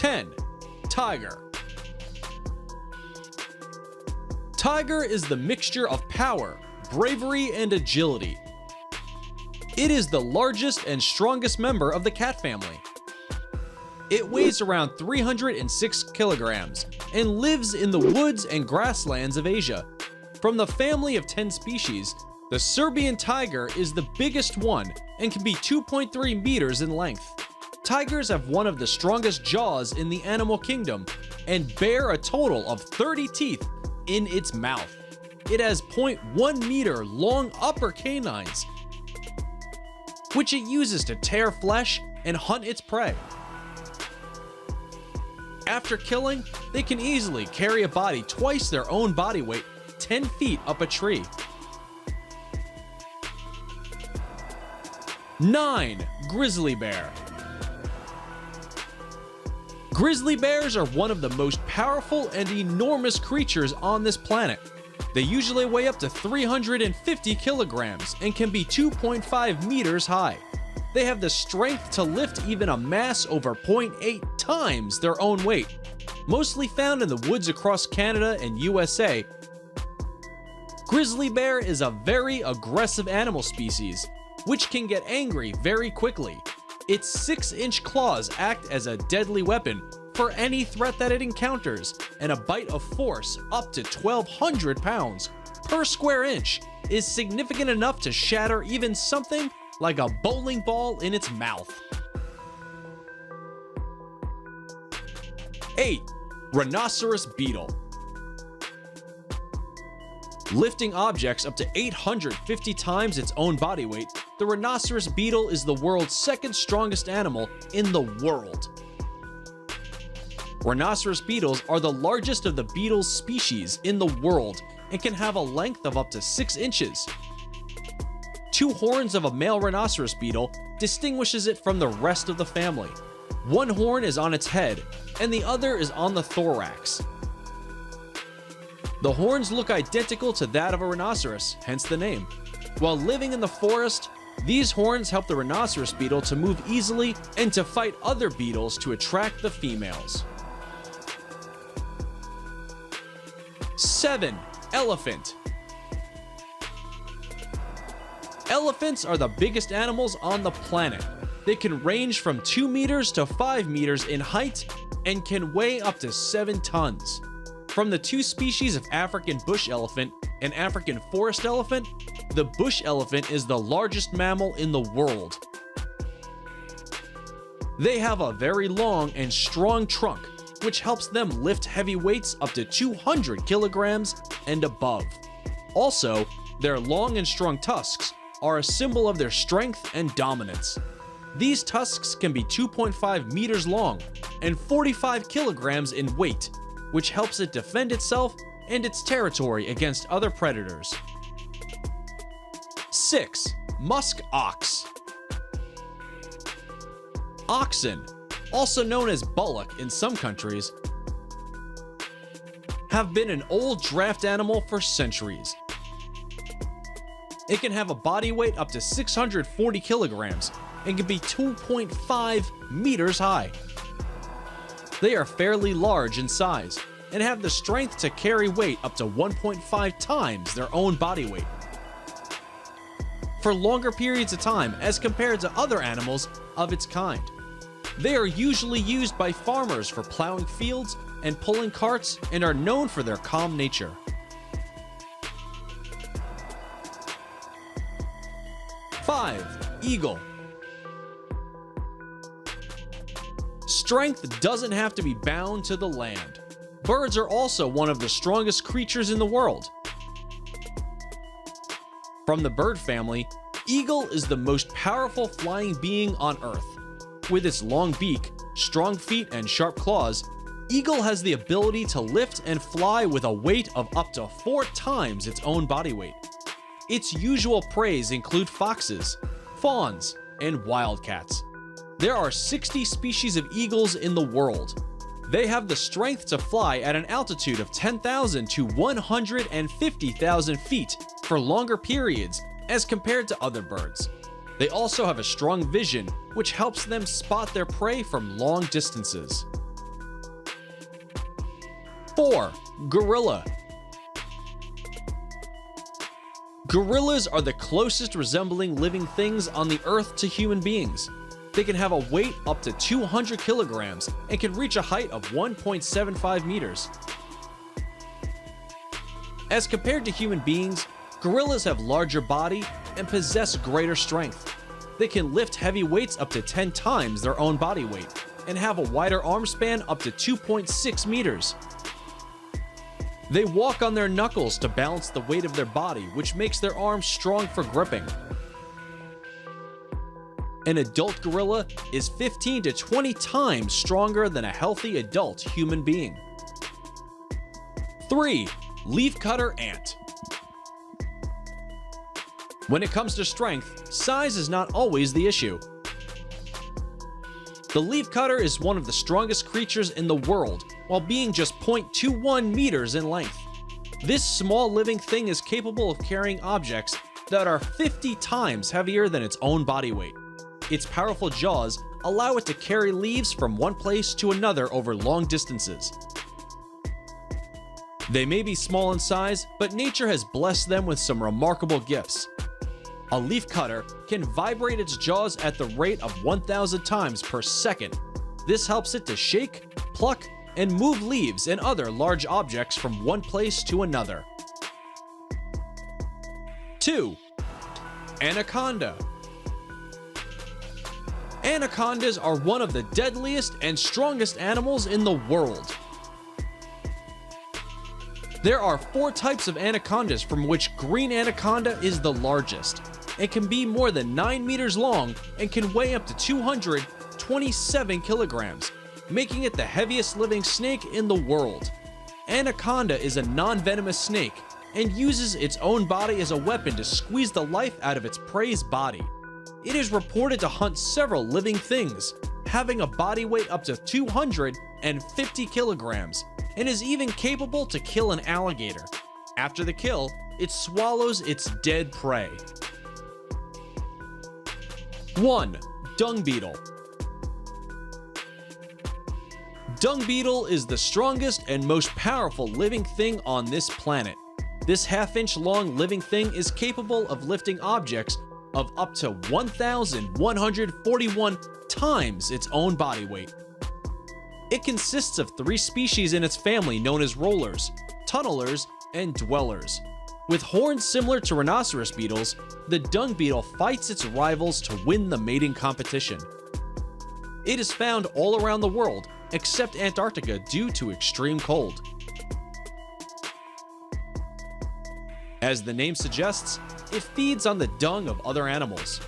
10. Tiger. Tiger is the mixture of power, bravery, and agility. It is the largest and strongest member of the cat family. It weighs around 306 kilograms and lives in the woods and grasslands of Asia. From the family of 10 species, the Serbian tiger is the biggest one and can be 2.3 meters in length. Tigers have one of the strongest jaws in the animal kingdom and bear a total of 30 teeth in its mouth. It has 0.1 meter long upper canines, which it uses to tear flesh and hunt its prey. After killing, they can easily carry a body twice their own body weight 10 feet up a tree. 9. Grizzly bear. Grizzly bears are one of the most powerful and enormous creatures on this planet. They usually weigh up to 350 kilograms and can be 2.5 meters high. They have the strength to lift even a mass over 0.8 times their own weight. Mostly found in the woods across Canada and USA, grizzly bear is a very aggressive animal species, which can get angry very quickly. Its 6-inch claws act as a deadly weapon for any threat that it encounters, and a bite of force up to 1,200 pounds per square inch is significant enough to shatter even something like a bowling ball in its mouth. 8. Rhinoceros beetle. Lifting objects up to 850 times its own body weight, the rhinoceros beetle is the world's second strongest animal in the world. Rhinoceros beetles are the largest of the beetle species in the world and can have a length of up to 6 inches. 2 horns of a male rhinoceros beetle distinguishes it from the rest of the family. One horn is on its head, and the other is on the thorax. The horns look identical to that of a rhinoceros, hence the name. While living in the forest, these horns help the rhinoceros beetle to move easily and to fight other beetles to attract the females. 7. Elephant. Elephants are the biggest animals on the planet. They can range from 2 meters to 5 meters in height and can weigh up to 7 tons. From the 2 species of African bush elephant and African forest elephant, the bush elephant is the largest mammal in the world. They have a very long and strong trunk, which helps them lift heavy weights up to 200 kilograms and above. Also, their long and strong tusks are a symbol of their strength and dominance. These tusks can be 2.5 meters long and 45 kilograms in weight, which helps it defend itself and its territory against other predators. 6. Musk ox. Oxen, also known as bullock in some countries, have been an old draft animal for centuries. It can have a body weight up to 640 kilograms and can be 2.5 meters high. They are fairly large in size and have the strength to carry weight up to 1.5 times their own body weight for longer periods of time as compared to other animals of its kind. They are usually used by farmers for plowing fields and pulling carts and are known for their calm nature. 5. Eagle. Strength doesn't have to be bound to the land. Birds are also one of the strongest creatures in the world. From the bird family, eagle is the most powerful flying being on Earth. With its long beak, strong feet, and sharp claws, eagle has the ability to lift and fly with a weight of up to 4 times its own body weight. Its usual preys include foxes, fawns, and wildcats. There are 60 species of eagles in the world. They have the strength to fly at an altitude of 10,000 to 150,000 feet for longer periods as compared to other birds. They also have a strong vision, which helps them spot their prey from long distances. 4. Gorilla. Gorillas are the closest resembling living things on the earth to human beings. They can have a weight up to 200 kilograms and can reach a height of 1.75 meters. As compared to human beings, gorillas have larger body and possess greater strength. They can lift heavy weights up to 10 times their own body weight and have a wider arm span up to 2.6 meters. They walk on their knuckles to balance the weight of their body, which makes their arms strong for gripping. An adult gorilla is 15 to 20 times stronger than a healthy adult human being. 3. Leafcutter ant. When it comes to strength, size is not always the issue. The leafcutter is one of the strongest creatures in the world, while being just 0.21 meters in length. This small living thing is capable of carrying objects that are 50 times heavier than its own body weight. Its powerful jaws allow it to carry leaves from one place to another over long distances. They may be small in size, but nature has blessed them with some remarkable gifts. A leafcutter can vibrate its jaws at the rate of 1,000 times per second. This helps it to shake, pluck, and move leaves and other large objects from one place to another. 2. Anaconda. Anacondas are one of the deadliest and strongest animals in the world. There are 4 types of anacondas, from which green anaconda is the largest. It can be more than 9 meters long and can weigh up to 227 kilograms, making it the heaviest living snake in the world. Anaconda is a non-venomous snake and uses its own body as a weapon to squeeze the life out of its prey's body. It is reported to hunt several living things, having a body weight up to 250 kilograms, and is even capable to kill an alligator. After the kill, it swallows its dead prey. 1. Dung beetle. Dung beetle is the strongest and most powerful living thing on this planet. This half-inch long living thing is capable of lifting objects of up to 1,141 times its own body weight. It consists of 3 species in its family known as rollers, tunnelers, and dwellers. With horns similar to rhinoceros beetles, the dung beetle fights its rivals to win the mating competition. It is found all around the world, except Antarctica due to extreme cold. As the name suggests, it feeds on the dung of other animals.